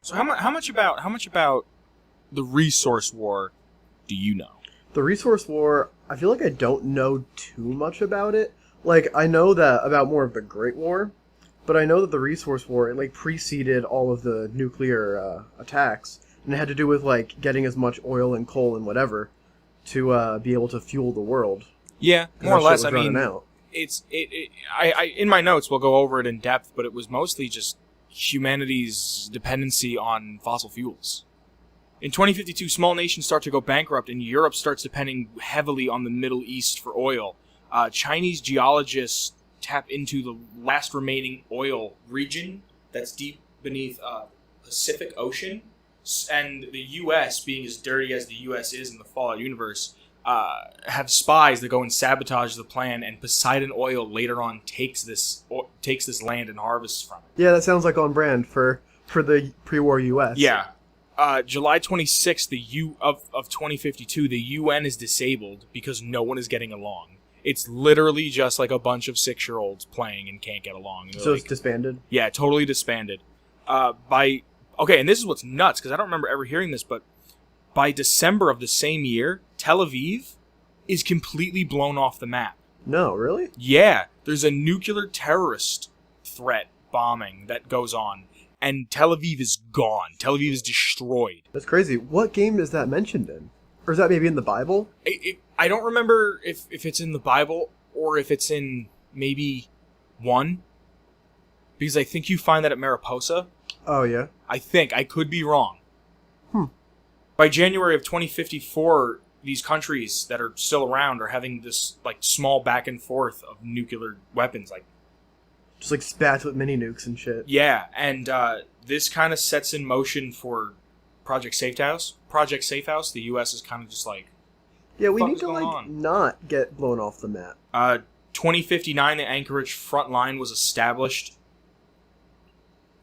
So how much about the resource war do you know? The resource war, I feel like I don't know too much about it. Like, I know that about more of the Great War, but I know that the resource war, it, like, preceded all of the nuclear attacks, and it had to do with, like, getting as much oil and coal and whatever to be able to fuel the world. Yeah, 'Cause more or that shit less. was I running mean, out. I in my notes we'll go over it in depth, but it was mostly just humanity's dependency on fossil fuels. In 2052, small nations start to go bankrupt, and Europe starts depending heavily on the Middle East for oil. Chinese geologists tap into the last remaining oil region that's deep beneath Pacific Ocean, and the U.S., being as dirty as the U.S. is in the Fallout universe, have spies that go and sabotage the plan, and Poseidon Oil later on takes this land and harvests from it. Yeah, that sounds like on brand for the pre-war U.S. Yeah. July 26th, of 2052, the UN is disabled because no one is getting along. It's literally just like a bunch of 6-year-olds playing and can't get along. So it's disbanded? Yeah, totally disbanded. And this is what's nuts, because I don't remember ever hearing this, but by December of the same year, Tel Aviv is completely blown off the map. No, really? Yeah, there's a nuclear terrorist threat bombing that goes on, and Tel Aviv is gone. Tel Aviv is destroyed. That's crazy. What game is that mentioned in? Or is that maybe in the Bible? I don't remember if it's in the Bible or if it's in maybe 1, because I think you find that at Mariposa. Oh, yeah? I think. I could be wrong. By January of 2054, these countries that are still around are having this like small back and forth of nuclear weapons. Like, just like spats with mini nukes and shit. yeah, and this kind of sets in motion for Project Safe House. Project Safe House, the U.S. is kind of just like, yeah, we fuck need is to going like on? not get blown off the map. 2059, the Anchorage front line was established.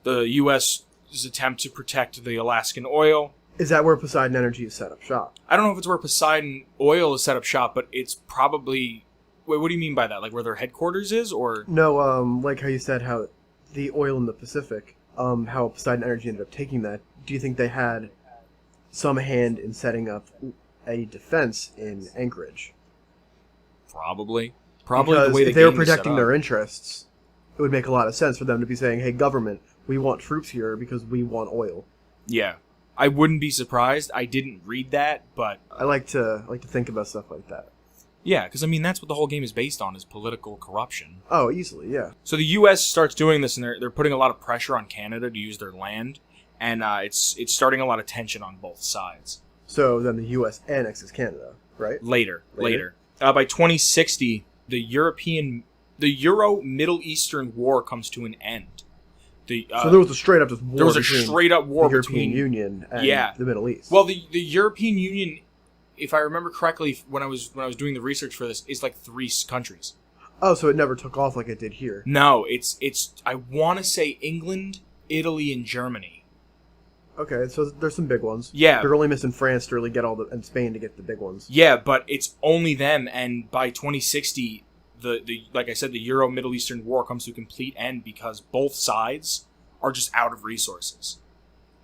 The U.S.'s attempt to protect the Alaskan oil. Is that where Poseidon Energy is set up shop? I don't know if it's where Poseidon Oil is set up shop, but it's probably... Wait, what do you mean by that? Like where their headquarters is, or... No, like how you said how the oil in the Pacific, how Poseidon Energy ended up taking that. Do you think they had some hand in setting up a defense in Anchorage? Probably Because the way the if they were game is set protecting up. their interests, it would make a lot of sense for them to be saying, hey, government, we want troops here because we want oil. Yeah. I wouldn't be surprised. I didn't read that, but... I like to think about stuff like that. Yeah, because I mean, that's what the whole game is based on, is political corruption. Oh, easily, yeah. So the U.S. starts doing this, and they're putting a lot of pressure on Canada to use their land, and it's starting a lot of tension on both sides. So then the U.S. annexes Canada, right? Later. By 2060, the Euro-Middle Eastern War comes to an end. So there was a straight up just war. There was a between straight up war the European between Union and Yeah. the Middle East. Well, the European Union, if I remember correctly, when I was doing the research for this, is like 3 countries. Oh, so it never took off like it did here. No, it's I want to say England, Italy, and Germany. Okay, so there's some big ones. Yeah. They're only missing France to really get and Spain to get the big ones. Yeah, but it's only them, and by 2060, the like I said, the Euro-Middle Eastern War comes to a complete end because both sides are just out of resources.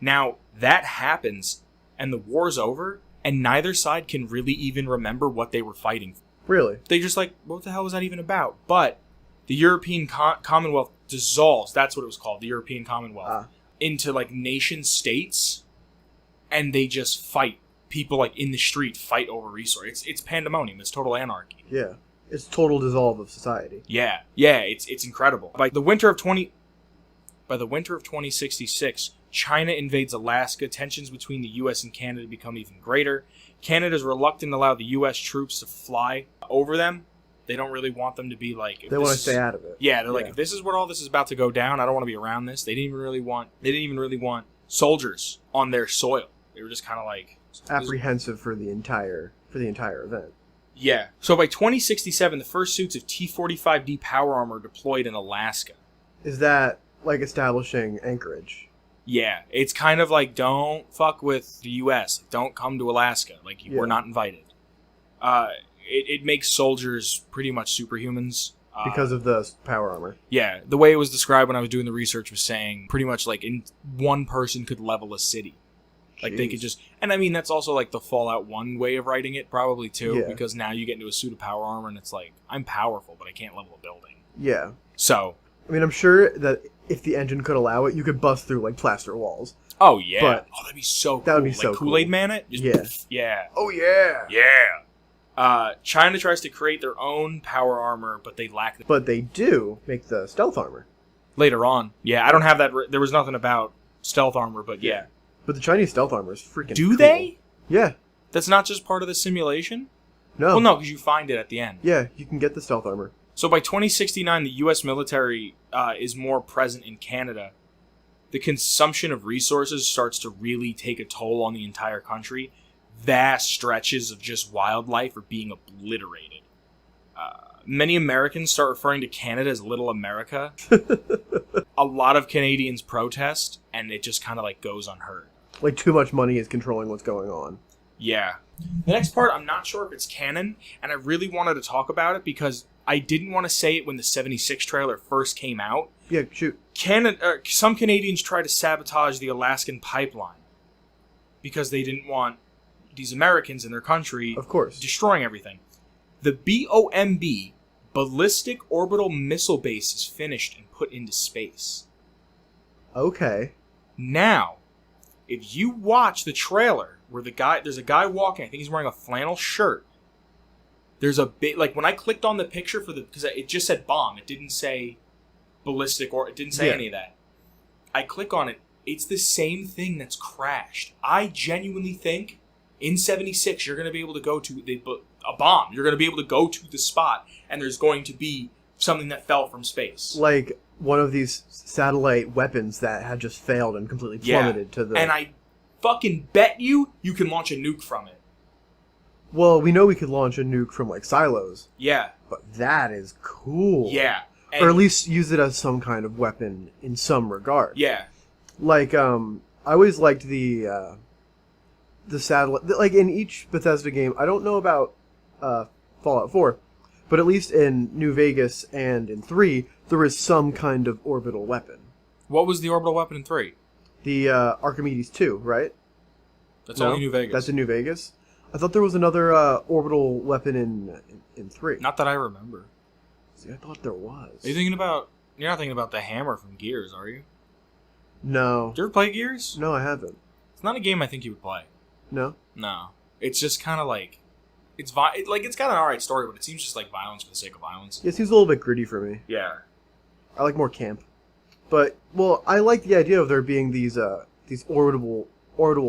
Now, that happens, and the war's over, and neither side can really even remember what they were fighting for. Really? They just like, what the hell was that even about? But the European Commonwealth dissolves, that's what it was called, the European Commonwealth, into like nation states, and they just fight. People like in the street fight over resources. It's pandemonium. It's total anarchy. Yeah. It's total dissolve of society. Yeah, it's incredible. By the winter of 2066, China invades Alaska. Tensions between the U.S. and Canada become even greater. Canada is reluctant to allow the U.S. troops to fly over them. They don't really want them to be like... They want to stay out of it. Yeah, they're like, if this is where all this is about to go down, I don't want to be around this. They didn't even really want soldiers on their soil. They were just kind of like... Apprehensive for the entire event. Yeah. So by 2067, the first suits of T-45D power armor deployed in Alaska. Is that like establishing Anchorage? Yeah, it's kind of like, don't fuck with the U.S. Don't come to Alaska. Like, we're not invited. It makes soldiers pretty much superhumans. because of the power armor. Yeah, the way it was described when I was doing the research was saying pretty much like one person could level a city. Like they could just, and I mean that's also like the Fallout 1 way of writing it probably too, Yeah. because now you get into a suit of power armor and it's like I'm powerful but I can't level a building. Yeah. So, I mean, I'm sure that if the engine could allow it, you could bust through like plaster walls. oh yeah, But that'd be so cool. that would be like so Kool-Aid cool. Man it. Just, Yeah. yeah, Oh yeah. yeah. China tries to create their own power armor, but they lack the But they do make the stealth armor. later on. Yeah, I don't have that. There was nothing about stealth armor, but yeah. But the Chinese stealth armor is freaking Do cool. they? Yeah. That's not just part of the simulation? No. Well, no, because you find it at the end. Yeah, you can get the stealth armor. So by 2069, the U.S. military is more present in Canada. The consumption of resources starts to really take a toll on the entire country. Vast stretches of just wildlife are being obliterated. Many Americans start referring to Canada as Little America. A lot of Canadians protest, and it just kind of like goes unheard. Like, too much money is controlling what's going on. Yeah. The next part, I'm not sure if it's canon, and I really wanted to talk about it because I didn't want to say it when the 76 trailer first came out. Yeah, shoot. Some Canadians tried to sabotage the Alaskan pipeline because they didn't want these Americans in their country Of course. destroying everything. The BOMB, Ballistic Orbital Missile Base, is finished and put into space. Okay. Now, if you watch the trailer where there's a guy walking, I think he's wearing a flannel shirt. There's a bit, like when I clicked on the picture because it just said bomb, it didn't say ballistic or it didn't say Yeah. any of that. I click on it, it's the same thing that's crashed. I genuinely think in 76 you're going to be able to go to a bomb. You're going to be able to go to the spot and there's going to be something that fell from space. Like one of these satellite weapons that had just failed and completely plummeted to the... And I fucking bet you can launch a nuke from it. Well, we know we could launch a nuke from, like, silos, Yeah. but that is cool. Yeah. Or at least use it as some kind of weapon in some regard. Yeah. Like, I always liked the satellite... Like, in each Bethesda game, I don't know about Fallout 4, but at least in New Vegas and in 3, there is some kind of orbital weapon. What was the orbital weapon in 3? The Archimedes 2, right? That's No? only New Vegas. That's in New Vegas? I thought there was another orbital weapon in 3. Not that I remember. See, I thought there was. Are you thinking about... You're not thinking about the hammer from Gears, are you? No. Did you ever play Gears? No, I haven't. It's not a game I think you would play. No? No. It's just kind of like... It's got an alright story, but it seems just like violence for the sake of violence. Yeah, it seems a little bit gritty for me. Yeah. I like more camp. But, well, I like the idea of there being these orbital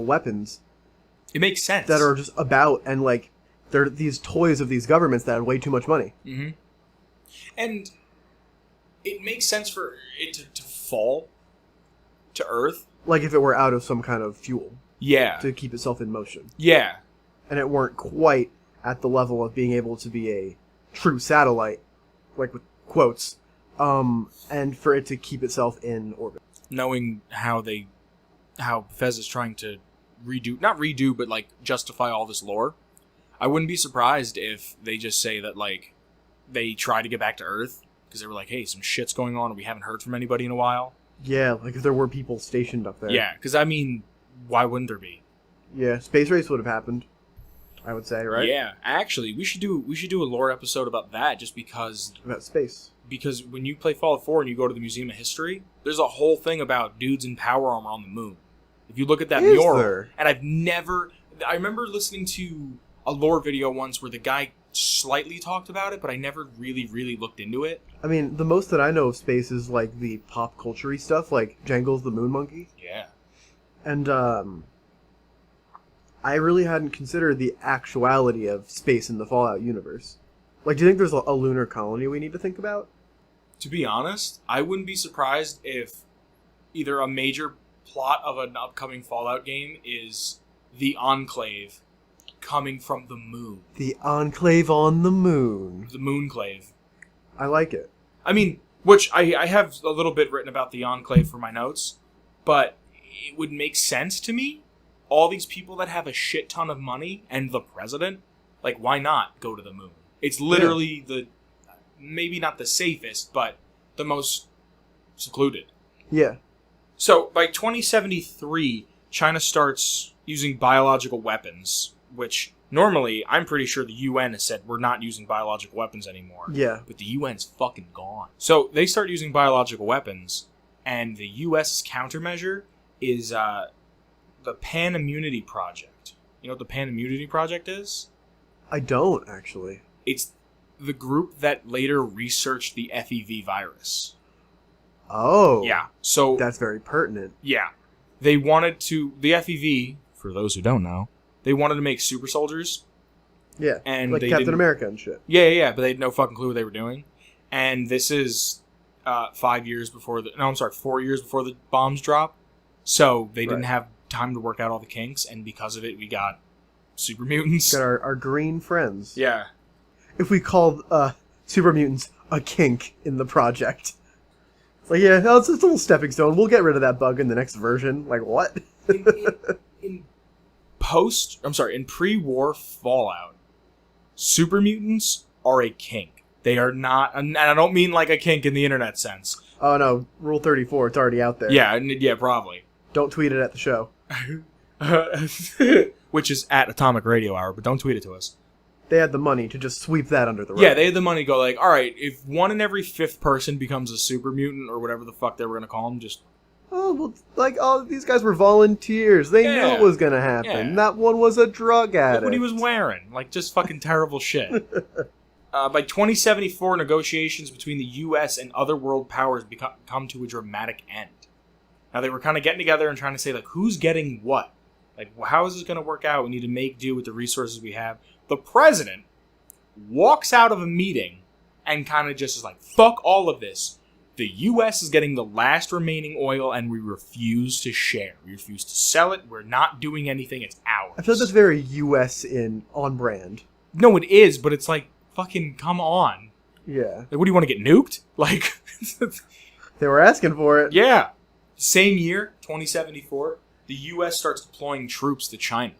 weapons It makes sense. that are just about, and, like, they're these toys of these governments that had way too much money. Mm-hmm. And it makes sense for it to fall to Earth. Like if it were out of some kind of fuel Yeah. to keep itself in motion. Yeah. And it weren't quite at the level of being able to be a true satellite, like with quotes, and for it to keep itself in orbit. Knowing how Bethesda's trying to not redo, but like justify all this lore, I wouldn't be surprised if they just say that like they try to get back to Earth because they were like, hey, some shit's going on and we haven't heard from anybody in a while. Yeah, like if there were people stationed up there. Yeah, because I mean, why wouldn't there be? Yeah, Space Race would have happened, I would say, right? Yeah, actually, we should do a lore episode about that just because About space. when you play Fallout 4 and you go to the Museum of History, there's a whole thing about dudes in power armor on the moon. If you look at that Is mural, there? and I remember listening to a lore video once where the guy slightly talked about it, but I never really looked into it. I mean, the most that I know of space is like the pop culture-y stuff, like Jangles the Moon Monkey. Yeah. And, I really hadn't considered the actuality of space in the Fallout universe. Like, do you think there's a lunar colony we need to think about? To be honest, I wouldn't be surprised if either a major plot of an upcoming Fallout game is the Enclave coming from the moon. The Enclave on the Moon. The Moonclave. I like it. I mean, which I have a little bit written about the Enclave for my notes, but it would make sense to me. All these people that have a shit ton of money and the president, like, why not go to the moon? It's literally maybe not the safest, but the most secluded. Yeah. So by 2073, China starts using biological weapons, which normally I'm pretty sure the UN has said we're not using biological weapons anymore. Yeah. But the UN's fucking gone. So they start using biological weapons, and the US's countermeasure is the Pan Immunity Project. You know what the Pan Immunity Project is? I don't, actually. It's the group that later researched the FEV virus. Oh. Yeah. So That's very pertinent. yeah, they wanted to the FEV. For those who don't know, they wanted to make super soldiers. Yeah. And like they Captain didn't- America and shit. Yeah, but they had no fucking clue what they were doing. And this is 4 years before the bombs drop. So they didn't Right. have time to work out all the kinks, and because of it, we got super mutants. Got our green friends. Yeah. If we called super mutants a kink in the project. It's like, yeah, no, it's a little stepping stone. We'll get rid of that bug in the next version. Like, what? In pre-war Fallout, super mutants are a kink. They are not, and I don't mean like a kink in the internet sense. Oh, no. Rule 34, it's already out there. Yeah, probably. Don't tweet it at the show. Which is at Atomic Radio Hour, but don't tweet it to us. They had the money to just sweep that under the rug. Yeah, they had the money to go like, all right, if 1 in every 5th person becomes a super mutant or whatever the fuck they were going to call them, just... Oh, well, like, oh, these guys were volunteers. They knew Yeah. it was going to happen. Yeah. That one was a drug addict. Look what he was wearing. Like, just fucking terrible shit. By 2074, negotiations between the U.S. and other world powers come to a dramatic end. Now, they were kind of getting together and trying to say, like, who's getting what? Like, how is this going to work out? We need to make do with the resources we have. The president walks out of a meeting and kind of just is like, fuck all of this. The U.S. is getting the last remaining oil, and we refuse to share. We refuse to sell it. We're not doing anything. It's ours. I feel like that's very U.S. on brand. No, it is, but it's like, fucking come on. Yeah. Like, what do you want to get nuked? Like, They were asking for it. yeah. Same year, 2074, the U.S. starts deploying troops to China.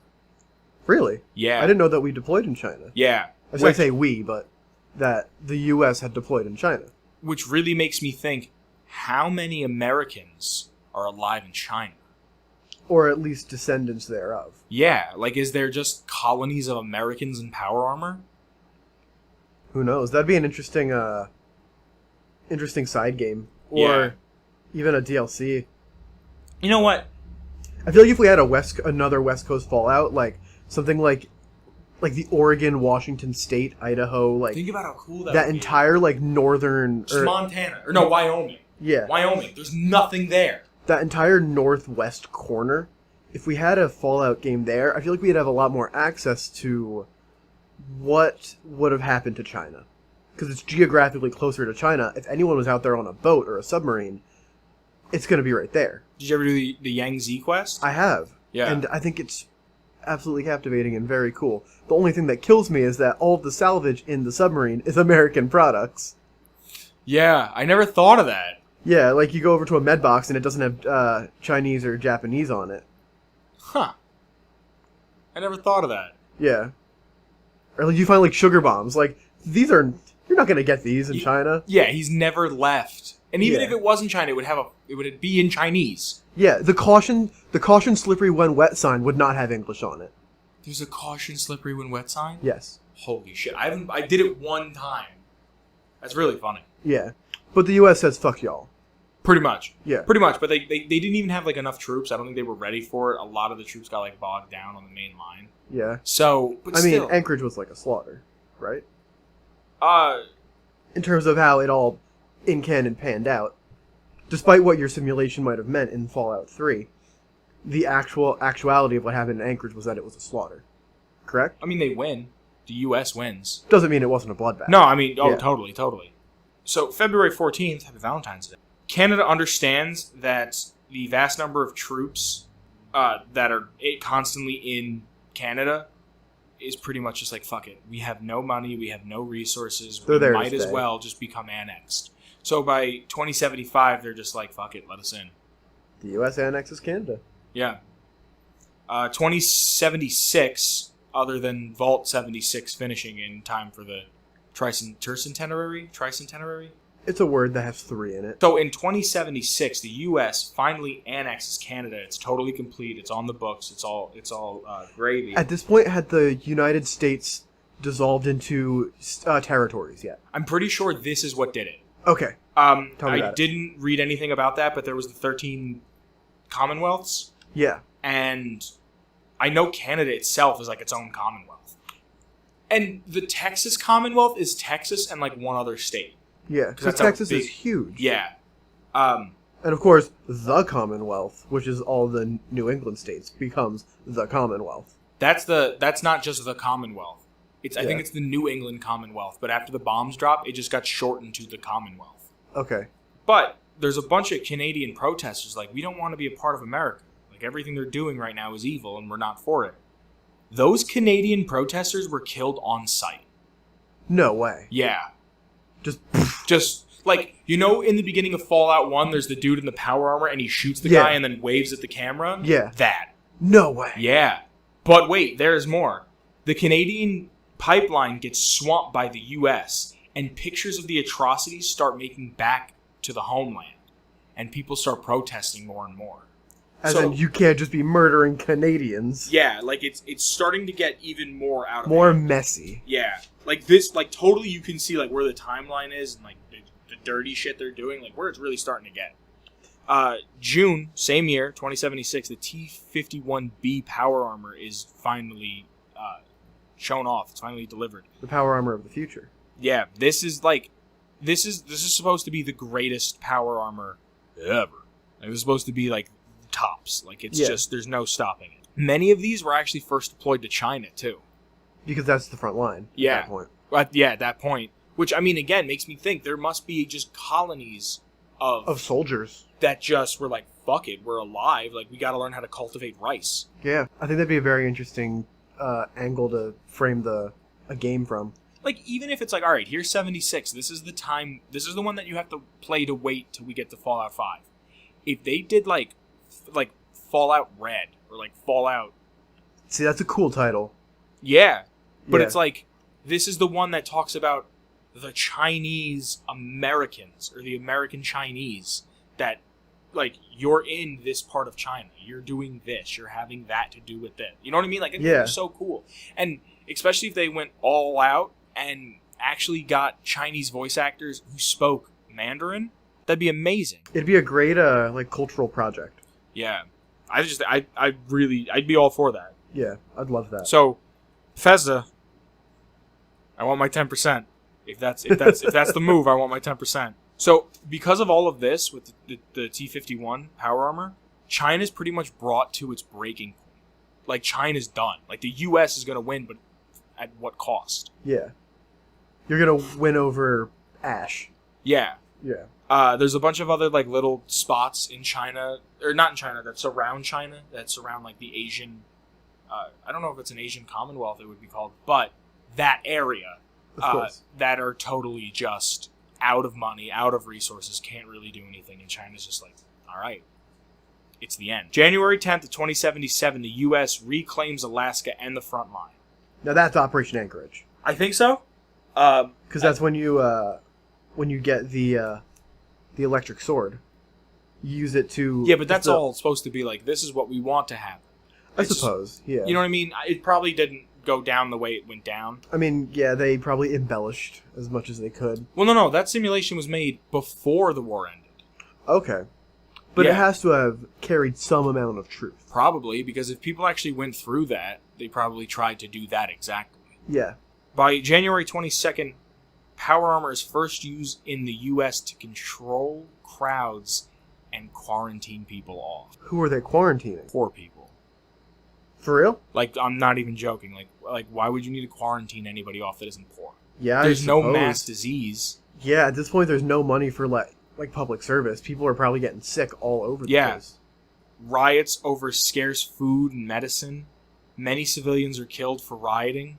Really? Yeah. I didn't know that we deployed in China. Yeah. I was going to say we, but that the U.S. had deployed in China. Which really makes me think, how many Americans are alive in China? Or at least descendants thereof. Yeah, like, is there just colonies of Americans in power armor? Who knows? That'd be an interesting side game. Or Yeah. even a DLC. You know what? I feel like if we had another West Coast Fallout, like something like the Oregon, Washington State, Idaho, like Think about how cool that that would be. entire like northern Just Montana. Or no, Wyoming. yeah, Wyoming. There's nothing there. that entire northwest corner. If we had a Fallout game there, I feel like we'd have a lot more access to what would have happened to China. Because it's geographically closer to China. If anyone was out there on a boat or a submarine, it's going to be right there. Did you ever do the Yangtze quest? I have. Yeah. And I think it's absolutely captivating and very cool. The only thing that kills me is that all of the salvage in the submarine is American products. Yeah, I never thought of that. Yeah, like you go over to a med box and it doesn't have Chinese or Japanese on it. Huh. I never thought of that. Yeah. Or like you find like sugar bombs. Like these are you're not gonna get these in China. Yeah, he's never left. And even Yeah. if it was in China, it would be in Chinese. Yeah, the caution slippery when wet sign would not have English on it. There's a caution slippery when wet sign? Yes. Holy shit. I did it one time. That's really funny. Yeah. But the US says fuck y'all. Pretty much. Yeah. Pretty much, but they didn't even have like enough troops. I don't think they were ready for it. A lot of the troops got like bogged down on the main line. Yeah. So, but I mean, still, Anchorage was like a slaughter, right? uh In terms of how it all in canon panned out. Despite what your simulation might have meant in Fallout 3, the actuality of what happened in Anchorage was that it was a slaughter. Correct? I mean they win. The US wins. Doesn't mean it wasn't a bloodbath. No, I mean, oh, Yeah. totally. So, February 14th, happy Valentine's Day. Canada understands that the vast number of troops that are constantly in Canada is pretty much just like, fuck it. We have no money, we have no resources, They're we there to might as stay. well just become annexed. So, by 2075, they're just like, fuck it, let us in. The US annexes Canada. Yeah. 2076, other than Vault 76 finishing in time for the Tricentenary? It's a word that has 3 in it. So in 2076, the U.S. finally annexes Canada. It's totally complete. It's on the books. It's all gravy. At this point, had the United States dissolved into territories yet? I'm pretty sure this is what did it. Okay. Tell me about I it. didn't read anything about that, but there was the 13 Commonwealths, Yeah. and I know Canada itself is like its own Commonwealth. And the Texas Commonwealth is Texas and like one other state. Yeah, because that's how Texas big- is huge. Yeah. And of course, the Commonwealth, which is all the New England states, becomes the Commonwealth. That's not just the Commonwealth. I think it's the New England Commonwealth, but after the bombs dropped, it just got shortened to the Commonwealth. Okay. But there's a bunch of Canadian protesters like, we don't want to be a part of America. Like, everything they're doing right now is evil and we're not for it. Those Canadian protesters were killed on sight. No way. Yeah. Just Like, in the beginning of Fallout 1, there's the dude in the power armor and he shoots the Yeah. guy and then waves at the camera? Yeah. That. no way. Yeah. But wait, there's more. The Canadian pipeline gets swamped by the U.S., and pictures of the atrocities start making back to the homeland. And people start protesting more and more. As So- in, you can't just be murdering Canadians. Yeah, like, it's starting to get even more out of More hand. messy. Yeah. Like, this, like, totally you can see, like, where the timeline is and, like, the dirty shit they're doing, like, where it's really starting to get. June, same year, 2076, the T-51B power armor is finally shown off. It's finally delivered. The power armor of the future. Yeah, this is supposed to be the greatest power armor ever. Like, this is supposed to be, like, tops. Like, it's Yeah. just, there's no stopping it. Many of these were actually first deployed to China, too. Because that's the front line. Yeah. At that point. At that point. Which, I mean, again, makes me think there must be just colonies Of soldiers. that just were like, fuck it, we're alive. Like, we gotta learn how to cultivate rice. Yeah. I think that'd be a very interesting angle to frame a game from. Like, even if it's like, alright, here's 76. This is the one that you have to play to wait till we get to Fallout 5. If they did, like Fallout Red, or, like, Fallout... See, that's a cool title. Yeah. But Yeah. it's like, this is the one that talks about the Chinese Americans, or the American Chinese, that, like, you're in this part of China. You're doing this. You're having that to do with it. You know what I mean? Like, it's Yeah. so cool. And especially if they went all out and actually got Chinese voice actors who spoke Mandarin, that'd be amazing. It'd be a great cultural project. Yeah. I'd be all for that. Yeah, I'd love that. So, Bethesda, I want my 10%. If that's the move, I want my 10%. So, because of all of this with the T-51 power armor, China's pretty much brought to its breaking point. Like, China's done. Like, the U.S. is going to win, but at what cost? Yeah. You're gonna win over Ash. Yeah. Yeah. There's a bunch of other, like, little spots in China, or not in China, that surround China, that surround, like, the Asian, I don't know if it's an Asian Commonwealth it would be called, but that area, Of course. that are totally just out of money, out of resources, can't really do anything, and China's just like, all right, it's the end. January 10th of 2077, the U.S. reclaims Alaska and the front line. Now that's Operation Anchorage. I think so. Because that's when you get the electric sword. You use it to... Yeah, but that's it's a- all supposed to be like, this is what we want to happen. I It's- suppose, yeah. You know what I mean? It probably didn't go down the way it went down. I mean, yeah, they probably embellished as much as they could. Well, no, that simulation was made before the war ended. Okay. But Yeah. it has to have carried some amount of truth. Probably, because if people actually went through that, they probably tried to do that exactly. Yeah. By January 22nd, power armor is first used in the U.S. to control crowds and quarantine people off. Who are they quarantining? Poor people. For real? Like, I'm not even joking. Like, why would you need to quarantine anybody off that isn't poor? Yeah, There's no suppose. mass disease. Yeah, at this point, there's no money for like public service. People are probably getting sick all over the Yeah. place. Riots over scarce food and medicine. Many civilians are killed for rioting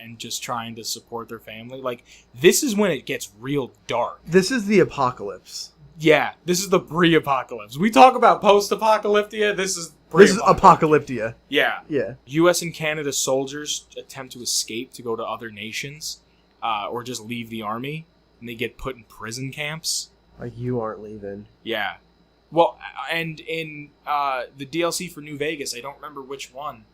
and just trying to support their family. Like, this is when it gets real dark. This is the apocalypse. Yeah, this is the pre-apocalypse. We talk about post-apocalyptia. This is This is pre-apocalypse. apocalyptia. Yeah. Yeah. U.S. and Canada soldiers attempt to escape to go to other nations, or just leave the army, and they get put in prison camps. Like, you aren't leaving. Yeah. Well, and in the DLC for New Vegas, I don't remember which one,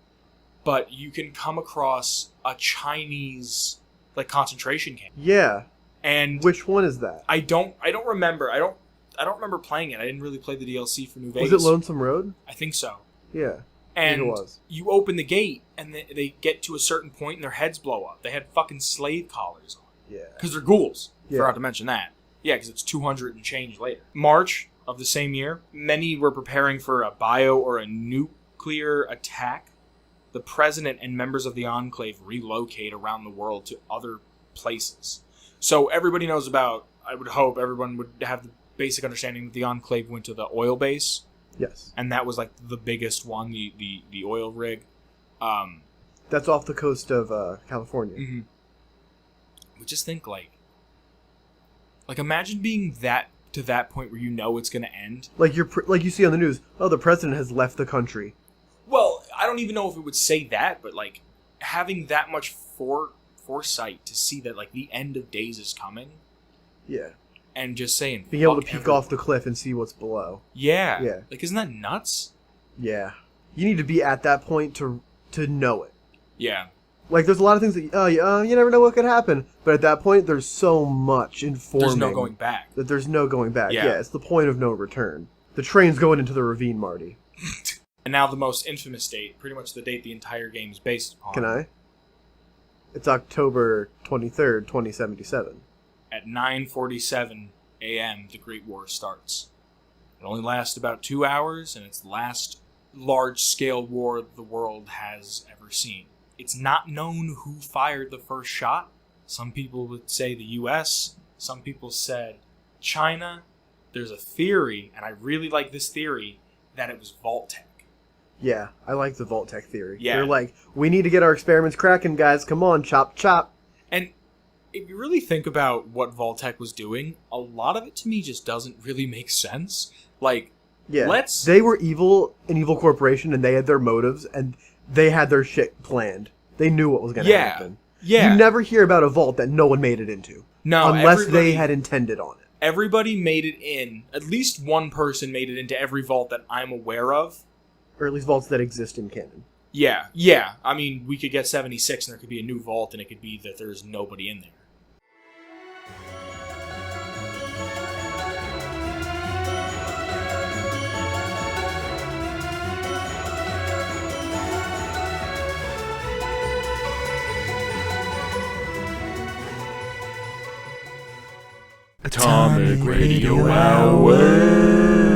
but you can come across a Chinese like concentration camp. Yeah. And Which one is that? I don't remember. I don't remember playing it. I didn't really play the DLC for New Vegas. Was it Lonesome Road? I think so. Yeah. And it was. you open the gate, and they get to a certain point, and their heads blow up. They had fucking slave collars on. Yeah. Because they're ghouls. Yeah. Forgot to mention that. Yeah, because it's 200 and change later. March of the same year, many were preparing for a bio or a nuclear attack. The president and members of the Enclave relocate around the world to other places. So everybody knows about, I would hope everyone would have the basic understanding that the Enclave went to the oil base. Yes. And that was like the biggest one, the oil rig. That's off the coast of California. Mm-hmm. But just think like imagine being to that point where you know it's going to end. Like like you see on the news, oh, the president has left the country. Well, I don't even know if it would say that, but like having that much foresight to see that like the end of days is coming. Yeah. And just saying, being able to fuck peek everyone. off the cliff and see what's below. Yeah. Yeah. Like, isn't that nuts? Yeah. You need to be at that point to know it. Yeah. Like, there's a lot of things that you never know what could happen. But at that point, there's so much informing. There's no going back. That there's no going back. Yeah. Yeah, it's the point of no return. The train's going into the ravine, Marty. And now the most infamous date, pretty much the date the entire game is based upon. Can I? It's October 23rd, 2077. At 9:47 a.m., the Great War starts. It only lasts about 2 hours, and it's the last large-scale war the world has ever seen. It's not known who fired the first shot. Some people would say the U.S., some people said China. There's a theory, and I really like this theory, that it was Vault-Tec. Yeah, I like the Vault-Tec theory. Yeah. They're like, we need to get our experiments cracking, guys. Come on, chop, chop. And if you really think about what Vault-Tec was doing, a lot of it to me just doesn't really make sense. Like, Yeah, they were an evil corporation, and they had their motives, and they had their shit planned. They knew what was going to happen. Yeah. You never hear about a vault that no one made it into. No, unless they had intended on it. Everybody made it in. At least one person made it into every vault that I'm aware of. Or at least vaults that exist in canon. Yeah. I mean, we could get 76, and there could be a new vault, and it could be that there's nobody in there. Atomic Radio Hour.